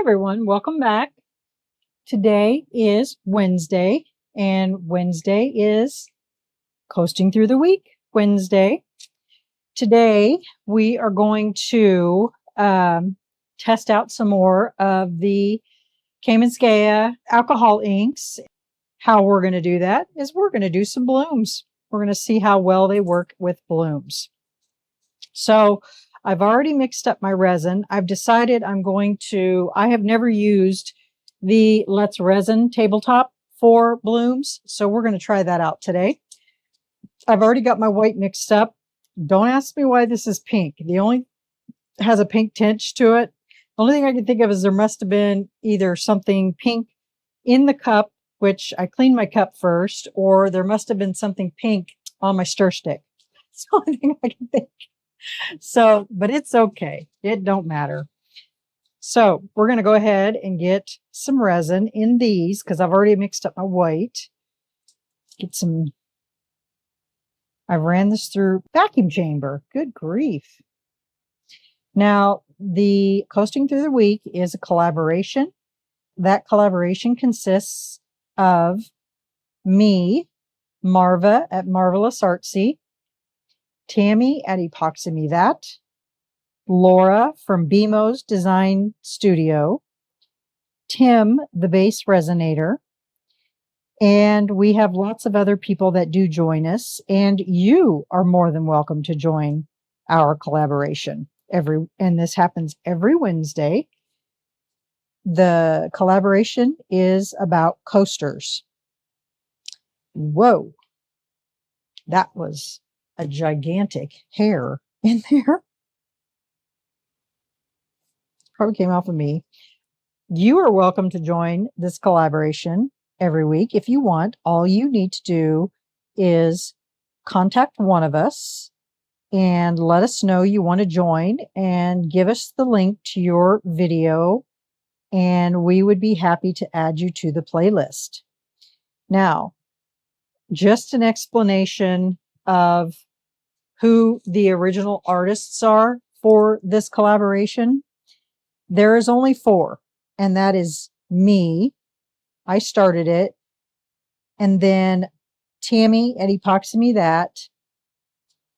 everyone, welcome back. Today is Wednesday, and Wednesday is Coasting Through the Week Wednesday. Today we are going to test out some more of the Kamenskaya alcohol inks. How we're going to do that is we're going to do some blooms. We're going to see how well they work with blooms. So I've already mixed up my resin. I've decided I have never used the Let's Resin tabletop for blooms. So we're going to try that out today. I've already got my white mixed up. Don't ask me why this is pink. Has a pink tinge to it. The only thing I can think of is there must have been either something pink in the cup, which I cleaned my cup first, or there must have been something pink on my stir stick. That's the only thing I can think. So, but it's okay. It don't matter. So we're going to go ahead and get some resin in these because I've already mixed up my white. I ran this through vacuum chamber. Good grief. Now, the Coasting Through the Week is a collaboration. That collaboration consists of me, Marva at Marvelous Artsy, Tammy at Epoxy Me That, Laura from BMO's Design Studio, Tim, the Base Resinator, and we have lots of other people that do join us, and you are more than welcome to join our collaboration. And this happens every Wednesday. The collaboration is about coasters. Whoa, that was a gigantic hair in there. Probably came off of me. You are welcome to join this collaboration every week. If you want, all you need to do is contact one of us and let us know you want to join and give us the link to your video, and we would be happy to add you to the playlist. Now, just an explanation of who the original artists are for this collaboration. There is only 4, and that is me. I started it. And then Tammy at Epoxy Me That,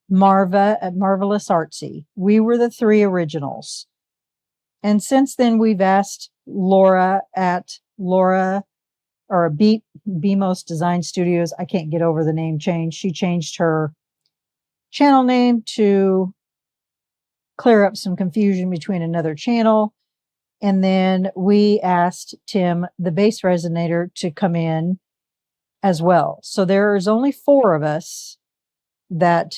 Marva at Marvelous Artsy. We were the 3 originals. And since then, we've asked Laura or BMO's Design Studios. I can't get over the name change. She changed her channel name to clear up some confusion between another channel. And then we asked Tim, the Base Resinator, to come in as well. So there's only 4 of us that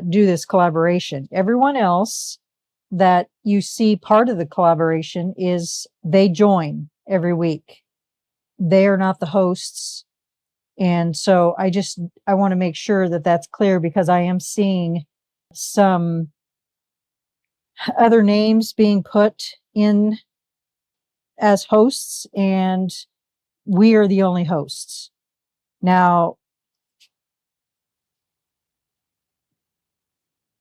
do this collaboration. Everyone else that you see part of the collaboration they join every week. They are not the hosts. And so I want to make sure that that's clear, because I am seeing some other names being put in as hosts, and we are the only hosts. Now,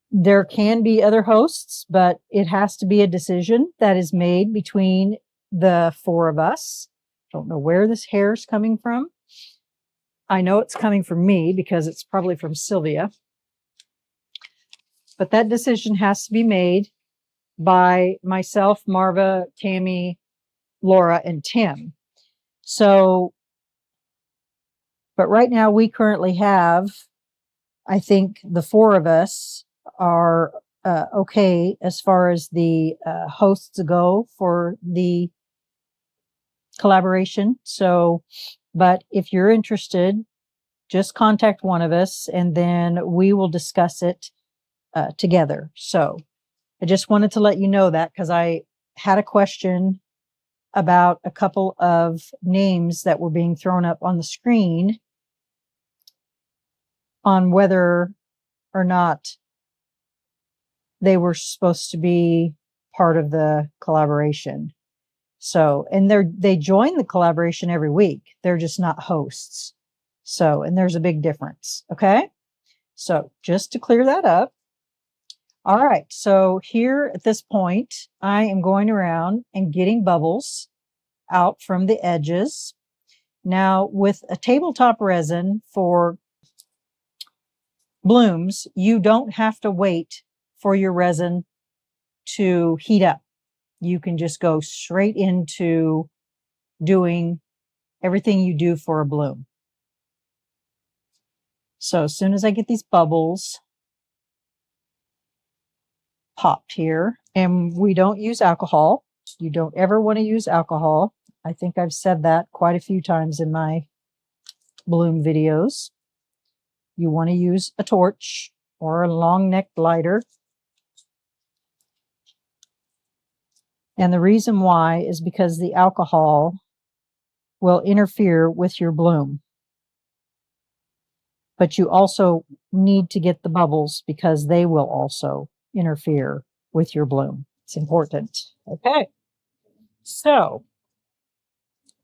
there can be other hosts, but it has to be a decision that is made between the 4 of us. Don't know where this hair is coming from. I know it's coming from me because it's probably from Sylvia. But that decision has to be made by myself, Marva, Tammy, Laura, and Tim. So, but right now we currently have, I think the 4 of us are okay as far as the hosts go for the collaboration. So, but if you're interested, just contact one of us and then we will discuss it together. So I just wanted to let you know that, because I had a question about a couple of names that were being thrown up on the screen on whether or not they were supposed to be part of the collaboration. So, and they join the collaboration every week. They're just not hosts. So, and there's a big difference. Okay. So just to clear that up, All right, so here at this point, I am going around and getting bubbles out from the edges. Now, with a tabletop resin for blooms, you don't have to wait for your resin to heat up. You can just go straight into doing everything you do for a bloom. So as soon as I get these bubbles popped here, and we don't use alcohol. You don't ever want to use alcohol. I think I've said that quite a few times in my bloom videos. You want to use a torch or a long necked lighter. And the reason why is because the alcohol will interfere with your bloom. But you also need to get the bubbles because they will also interfere with your bloom. It's important. Okay. So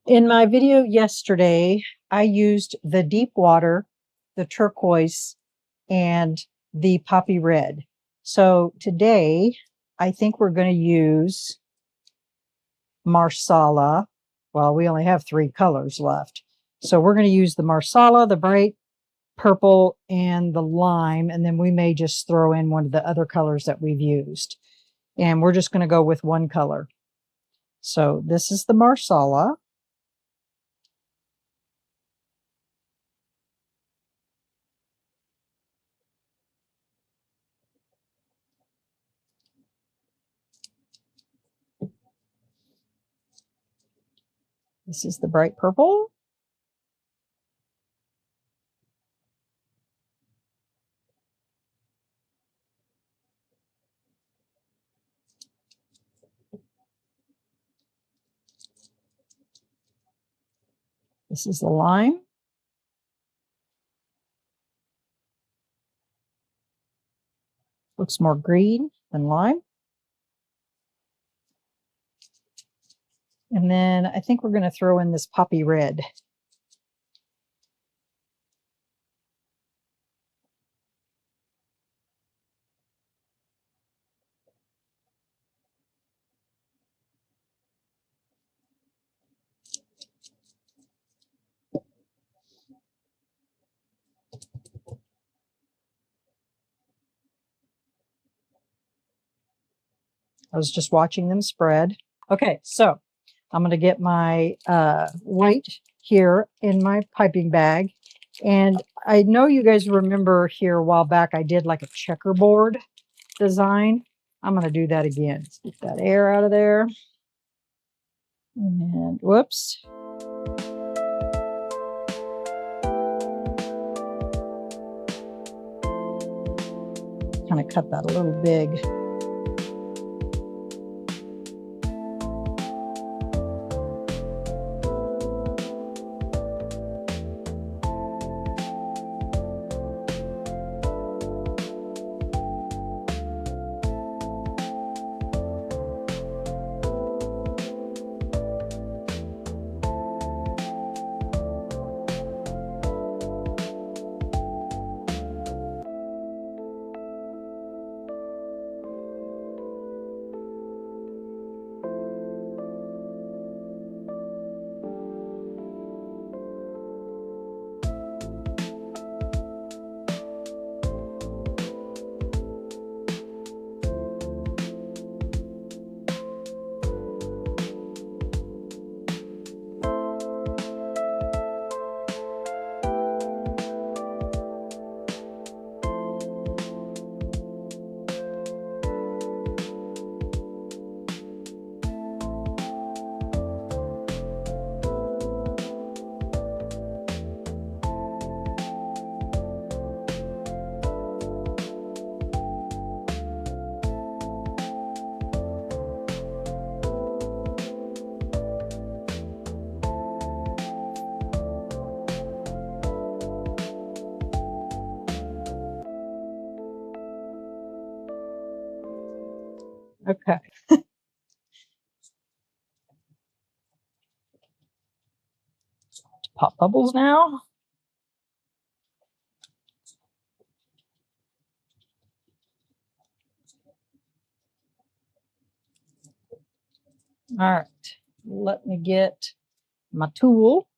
in my video yesterday, I used the deep water, the turquoise, and the poppy red. So today, I think we're going to use Marsala. Well, we only have 3 colors left. So we're going to use the Marsala, the bright purple, and the lime, and then we may just throw in one of the other colors that we've used. And we're just going to go with one color. So this is the Marsala. This is the bright purple. This is the lime. Looks more green than lime. And then I think we're going to throw in this poppy red. I was just watching them spread. Okay, so I'm going to get my white here in my piping bag. And I know you guys remember here a while back, I did like a checkerboard design. I'm going to do that again. Let's get that air out of there. And whoops. Kind of cut that a little big. Okay. Pop bubbles now. All right, let me get my tool.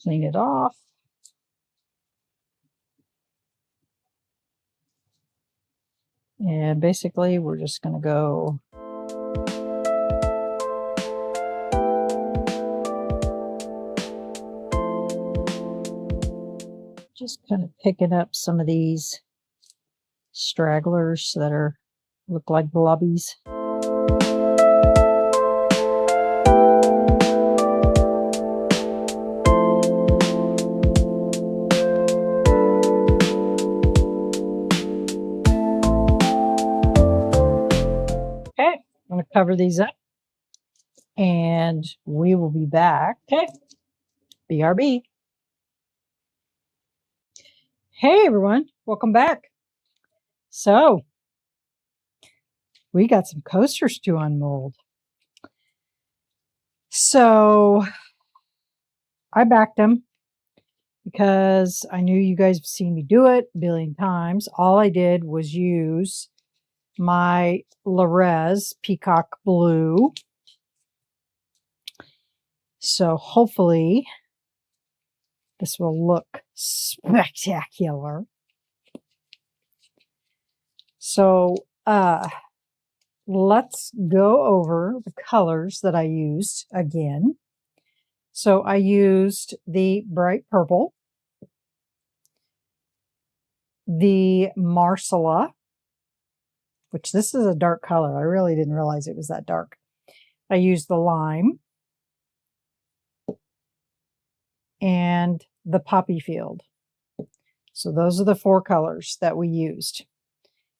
Clean it off. And basically, we're just going to go just kind of picking up some of these stragglers that are look like blobbies. Okay, I'm going to cover these up and we will be back. Okay, BRB. Hey everyone, welcome back. So, we got some coasters to unmold. So, I backed them because I knew you guys have seen me do it a billion times. All I did was use my Resin Peacock Blue. So hopefully this will look spectacular. So let's go over the colors that I used again. So I used the bright purple, the Marsala, which this is a dark color. I really didn't realize it was that dark. I used the lime and the poppy field. So those are the 4 colors that we used.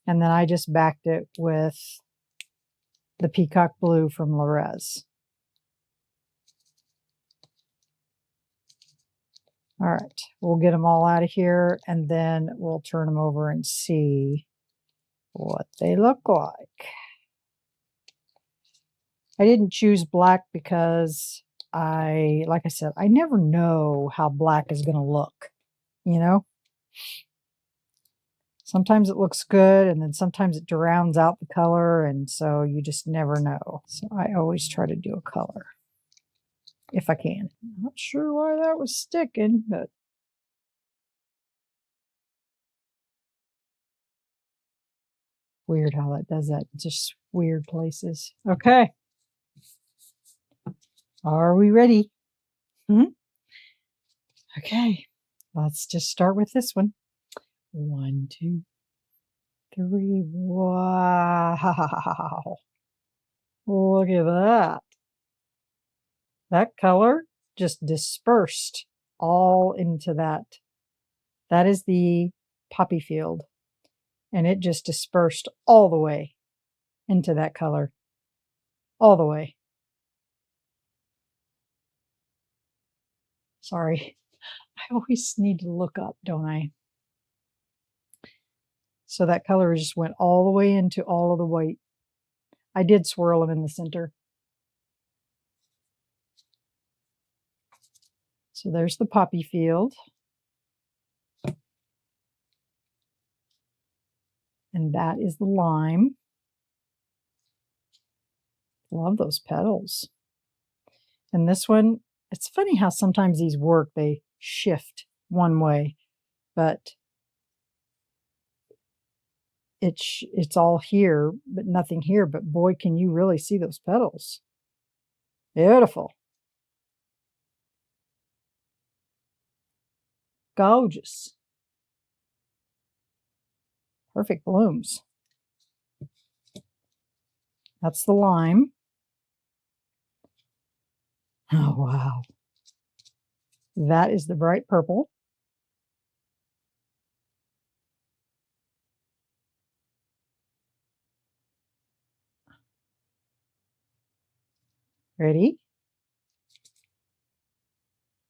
And then I just backed it with the peacock blue from Resin. All right, we'll get them all out of here and then we'll turn them over and see what they look like. I didn't choose black because like I said, I never know how black is going to look, you know? Sometimes it looks good and then sometimes it drowns out the color, and so you just never know. So I always try to do a color if I can. Not sure why that was sticking, but weird how that does that. Just weird places. Okay. Are we ready? Okay. Let's just start with this one. 1, 2, 3. Wow. Look at that. That color just dispersed all into that. That is the poppy field. And it just dispersed all the way into that color. All the way. Sorry. I always need to look up, don't I? So that color just went all the way into all of the white. I did swirl them in the center. So there's the poppy field. And that is the lime. Love those petals. And this one, it's funny how sometimes these work, they shift one way, but it's all here, but nothing here. But boy, can you really see those petals. Beautiful. Gorgeous. Perfect blooms. That's the lime. Oh, wow. That is the bright purple. Ready?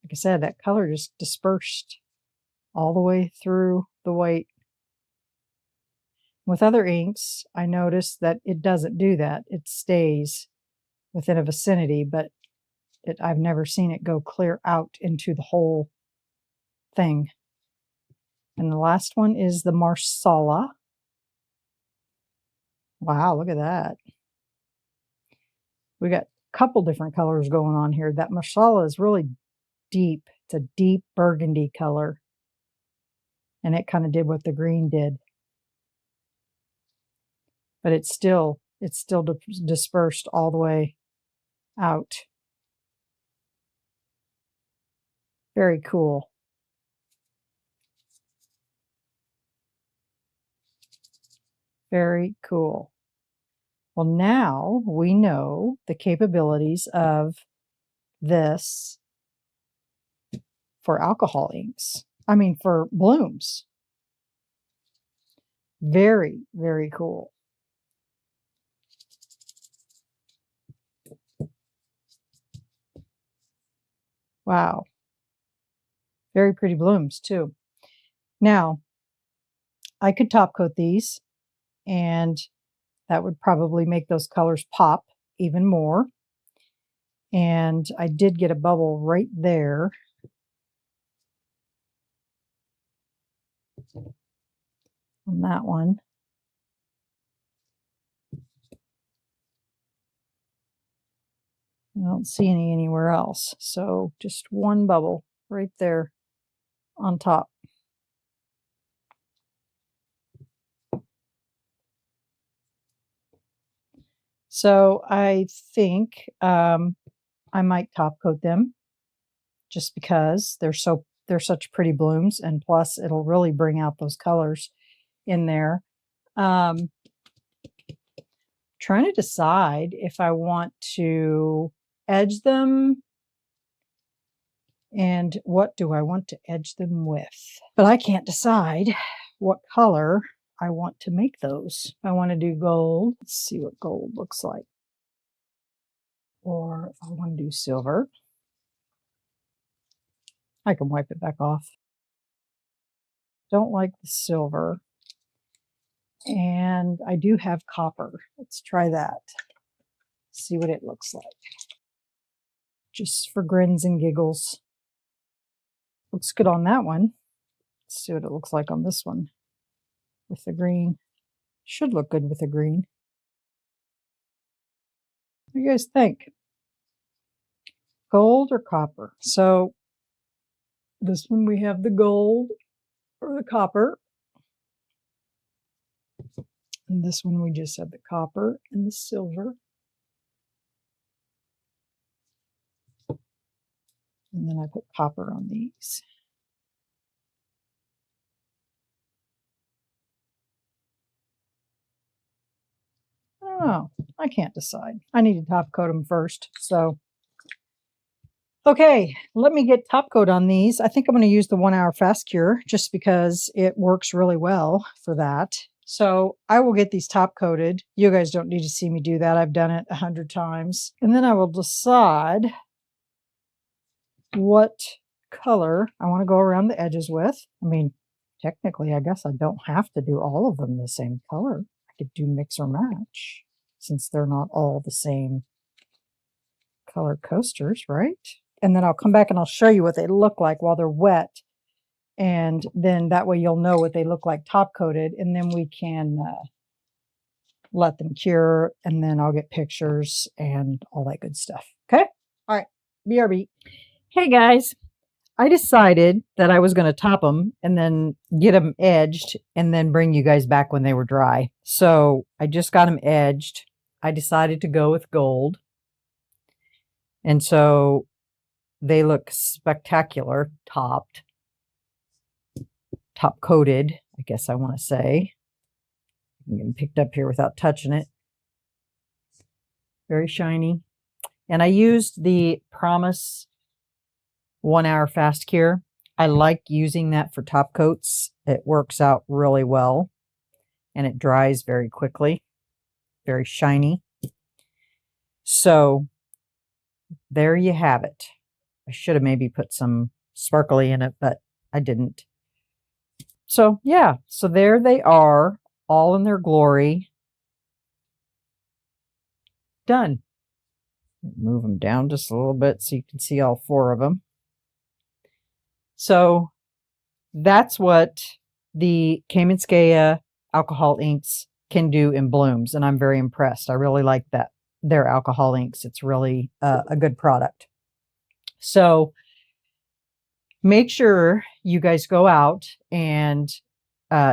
Like I said, that color just dispersed all the way through the white. With other inks, I noticed that it doesn't do that. It stays within a vicinity, but I've never seen it go clear out into the whole thing. And the last one is the Marsala. Wow, look at that. We got a couple different colors going on here. That Marsala is really deep. It's a deep burgundy color. And it kind of did what the green did. But it's still dispersed all the way out. Very cool. Very cool. Well, now we know the capabilities of this for alcohol inks. I mean, for blooms. Very, very cool. Wow. Very pretty blooms too. Now, I could top coat these and that would probably make those colors pop even more. And I did get a bubble right there. On that one. I don't see any anywhere else. So just one bubble right there on top. So I think I might top coat them just because they're such pretty blooms, and plus it'll really bring out those colors in there. Trying to decide if I want to edge them and what do I want to edge them with. But I can't decide what color I want to make those. I want to do gold. Let's see what gold looks like. Or if I want to do silver. I can wipe it back off. Don't like the silver. And I do have copper. Let's try that. See what it looks like. Just for grins and giggles. Looks good on that one. Let's see what it looks like on this one with the green. Should look good with the green. What do you guys think? Gold or copper? So this one we have the gold or the copper. And this one we just have the copper and the silver. And then I put copper on these. I don't know. I can't decide. I need to top coat them first. So, okay, let me get top coat on these. I think I'm going to use the 1 hour fast cure just because it works really well for that. So I will get these top coated. You guys don't need to see me do that. I've done it 100 times. And then I will decide what color I want to go around the edges with. I mean, technically, I guess I don't have to do all of them the same color. I could do mix or match since they're not all the same color coasters, right? And then I'll come back and I'll show you what they look like while they're wet. And then that way you'll know what they look like top coated. And then we can let them cure. And then I'll get pictures and all that good stuff. Okay? All right. BRB. Hey guys. I decided that I was going to top them and then get them edged and then bring you guys back when they were dry. So I just got them edged. I decided to go with gold. And so they look spectacular topped. Top coated, I guess I want to say. I'm getting picked up here without touching it. Very shiny. And I used the Promise 1 hour fast cure. I like using that for top coats. It works out really well and it dries very quickly. Very shiny. So there you have it. I should have maybe put some sparkly in it, but I didn't. So yeah, so there they are, all in their glory. Done. Move them down just a little bit so you can see all 4 of them. So that's what the Kamenskaya alcohol inks can do in blooms, and I'm very impressed. I really like that their alcohol inks. It's really a good product. So make sure you guys go out and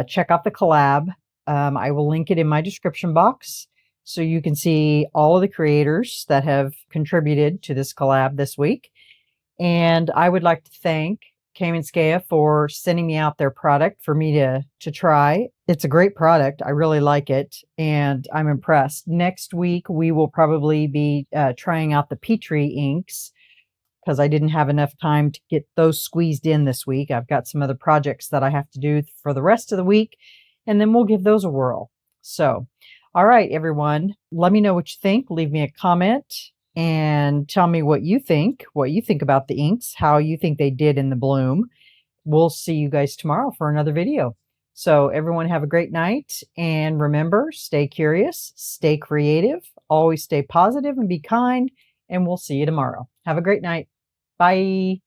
check out the collab. I will link it in my description box so you can see all of the creators that have contributed to this collab this week. And I would like to thank Kamenskaya for sending me out their product for me to try. It's a great product. I really like it, and I'm impressed. Next week, we will probably be trying out the Petri inks because I didn't have enough time to get those squeezed in this week. I've got some other projects that I have to do for the rest of the week, and then we'll give those a whirl. So, all right, everyone, let me know what you think. Leave me a comment and tell me what you think about the inks, how you think they did in the bloom. We'll see you guys tomorrow for another video. So everyone have a great night, and remember, stay curious, stay creative, always stay positive and be kind, and we'll see you tomorrow. Have a great night. Bye.